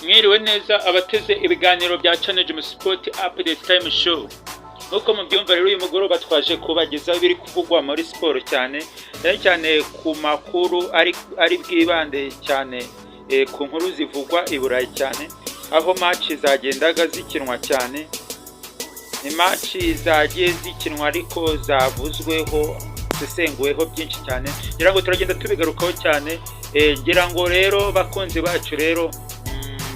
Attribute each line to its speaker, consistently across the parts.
Speaker 1: Mwiriwe neza abateze ibiganiro bya Channel Gym Sport Update Time Show. Nkuko mubyumva rero uyu mugoroba twaje kubagezaho biri kuvugwa muri siporo cyane ku makuru ari bwibande cyane ku nkuru zivugwa i Burayi cyane, aho match zagendaga zikinwa cyane. Ni match zagiye zikinwa ariko zavuzweho zisenguweho byinshi cyane, ngira ngo turagenda tubigarukaho cyane. Ngira ngo rero bakunzi bacu rero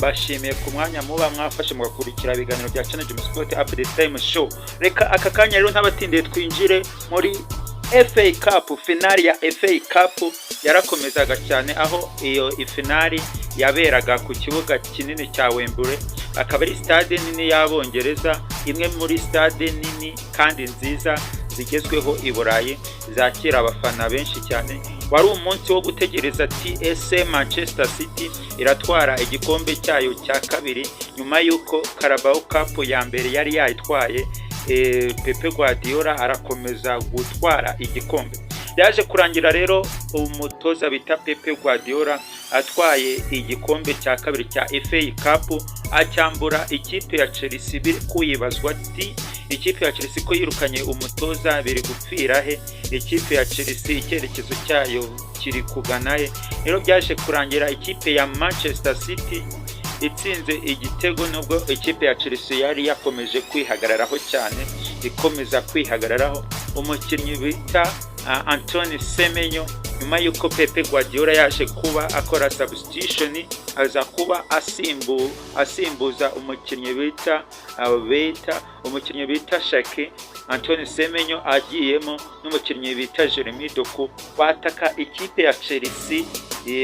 Speaker 1: bashimiye ku mwanya muba mwafashe mugakurikira ibiganiro bya Channel Gym Sport Update Time Show. Reka aka kanya rero ntabatindiye twinjire muri FA Cup. Finali ya FA Cup yarakomezaga cyane, aho iyo finali yaberaga ku kibuga kinini cya Wembley, akaba ari stade nini y'Abongereza, imwe muri stade nini kandi nziza zigezweho i Burayi zakira abafana benshi cyane. Wari umunsi wo gutegereza TSM Manchester City iratwara igikombe cyayo cya kabiri nyuma y'uko Carabao Cup ya mbere yari yayitwaye. Pepe Guardiola arakomeza gutwara igikombe. Yaje kurangira rero umutoza bita Pepe Guardiola atwaye igikombe cya kabiri cya FA Cup, acyambura ikipe ya Chelsea. Biri kuyibazwa ati ikipe ya Chelsea ko yirukanye umutoza biri gupfira he? Ikipe ya Chelsea icyerekezo cyayo kiri kugana he? Rero byaje kurangira ikipe ya Manchester City itsinze igitego, nubwo ikipe ya Chelsea yari yakomeje kwihagararaho cyane, ikomeza kwihagararaho. Umukinnyi bita Antoine Semenyo, nyuma y'uko Pepe Guardiola yaje kuba akora substitution, aza kuba asimbuza umukinnyi bita Shaki, Antoine Semenyo agiyemo n'umukinnyi bita Jeremy Doku bataka ikipe ya Chelsea.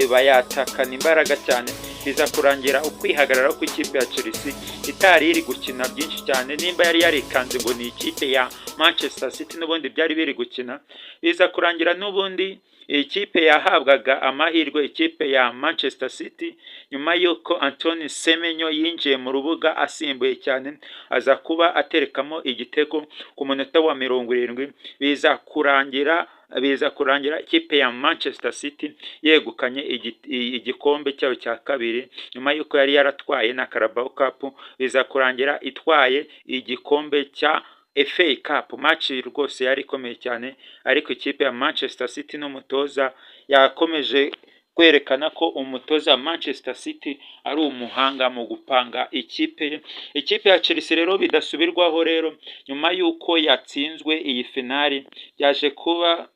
Speaker 1: Bayatakana imbaraga cyane, biza kurangira ukwihagarara ku ikipe ya Chelsea itari iri gukina byinshi cyane. Nimba yari yarikanze ngo ni ikipe ya Manchester City n'ubundi byari biri gukina, biza kurangira n'ubundi ikipe yahabwaga amahirwe, ikipe ya Manchester City, nyuma y'uko Antoine Semenyo yinjiye mu rubuga asimbuye cyane, aza kuba aterekamo igitego ku munota wa 70. biza kurangira ikipe ya Manchester City yegukanye igikombe cyayo cya kabiri nyuma y'uko yari yaratwaye na Carabao Cup. Biza kurangira itwaye igikombe cya FA Cup. Match rwose yari ikomeye cyane, ariko ikipe ya Manchester City n'umutoza yakomeje kwerekana ko umutoza Manchester City ari umuhanga mu gupanga ikipe ya Chelsea. Rero bidasubirwaho rero, nyuma y'uko yatsinzwe iyi finali, yaje kuba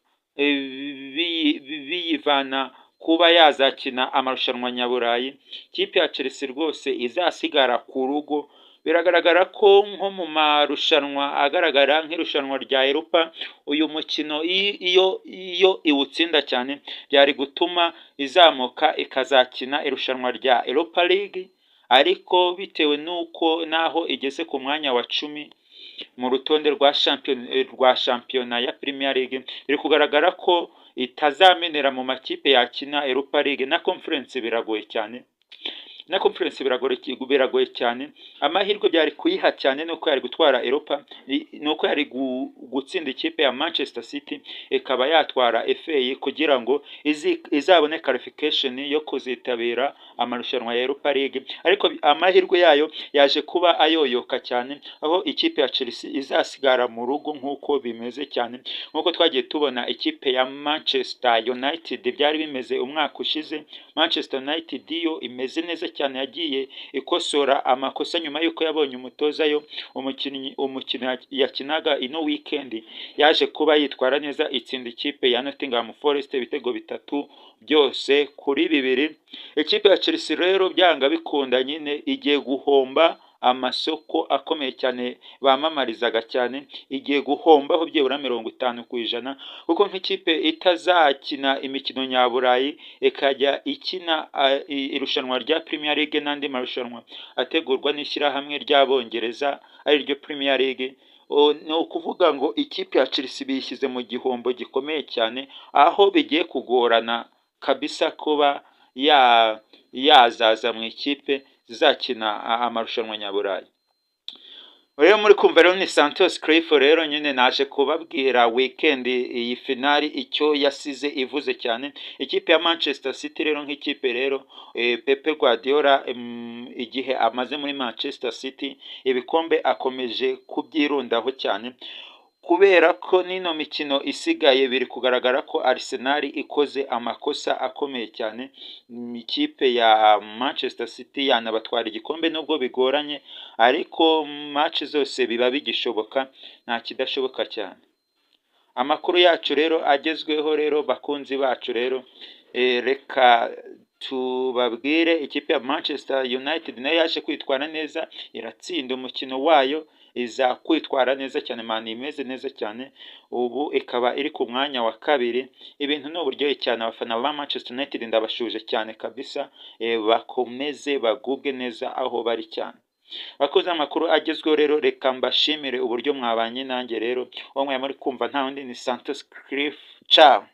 Speaker 1: biyivana kuba yazakina amarushanwa nyaburayi. Ikipe ya Chelsea rwose izasigara ku rugo. Biragaragara ko nko mu marushanwa agaragara nk'irushanwa rya Europa, uyu mukino iyo iwutsinda cyane byari gutuma izamuka ikazakina irushanwa rya Europa League, ariko bitewe n'uko naho igeze ku mwanya wa 10 mu rutonde rwa shampiyona ya Premier League, biri kugaragara ko itazamenera mu makipe yakina Europa League. Na Conference biragoye cyane. Amahirwe byari kuyiha cyane nuko yari gutwara Europa, nuko yari gutsinda ikipe ya Manchester City ikaba yatwara FA kugira ngo izabone qualification yo kuzitabira amarushanwa ya Europa League. Ariko amahirwe yayo yaje kuba ayoyoka cyane, aho ikipe ya Chelsea izasigara mu rugo nk'uko bimeze cyane, nk'uko twagiye tubona ikipe ya Manchester United byari bimeze umwaka ushize. Manchester United yo imeze neza cyane, yagiye ikosora amakosa nyuma y'uko yabonye umutoza yo. Umukino yakinaga ino weekend yaje kuba yitwara neza, itsinda ikipe ya Nottingham Forest ibitego 3-2. Ikipe ya Chelsea rero byanga bikunda nyine igiye guhomba amasoko akomeye cyane bamamarizaga cyane, igiye guhombaho byebura 50%, kuko nk'ikipe itazakina imikino nyaburayi ikajya ikina irushanwa rya Premier League n'andi marushanwa ategurwa n'ishyirahamwe ry'Abongereza ari ryo Premier League. Ni ukuvuga ngo ikipe ya Chelsea bishyize mu gihombo gikomeye cyane, aho bigiye kugorana kabisa kuba yazaza mu ikipe zizakina amarushanwa nyaburayi. Rero muri kumva rero ni Santos Cliff rero nyine naje kubabwira weekend iyi finali icyo yasize ivuze cyane. Ikipe ya Manchester City rero nk'ikipe rero Pepe Guardiola igihe amaze muri Manchester City, ibikombe akomeje kubyirundaho cyane, kubera ko n'ino mikino isigaye biri kugaragara ko Arsenal ikoze amakosa akomeye cyane, ikipe ya Manchester City yanabatwara igikombe nubwo bigoranye, ariko match zose biba bigishoboka, nta kidashoboka cyane. Amakuru yacu rero agezweho rero bakunzi bacu rero, reka tubabwire ikipe ya Manchester United nayo yaje kwitwara neza, iratsinda umukino wayo, iza kwitwara neza cyane, mani imeze neza cyane, ubu ikaba iri ku mwanya wa kabiri. Ibintu ni uburyohe cyane, abafana ba Manchester United ndabashuje cyane kabisa, bakomeze bagubwe neza aho bari cyane. Bakoze amakuru agezweho rero, reka mbashimire uburyo mwabanye nanjye rero, uwo mwari muri kumva nta wundi ni Santos Cliff, ciao.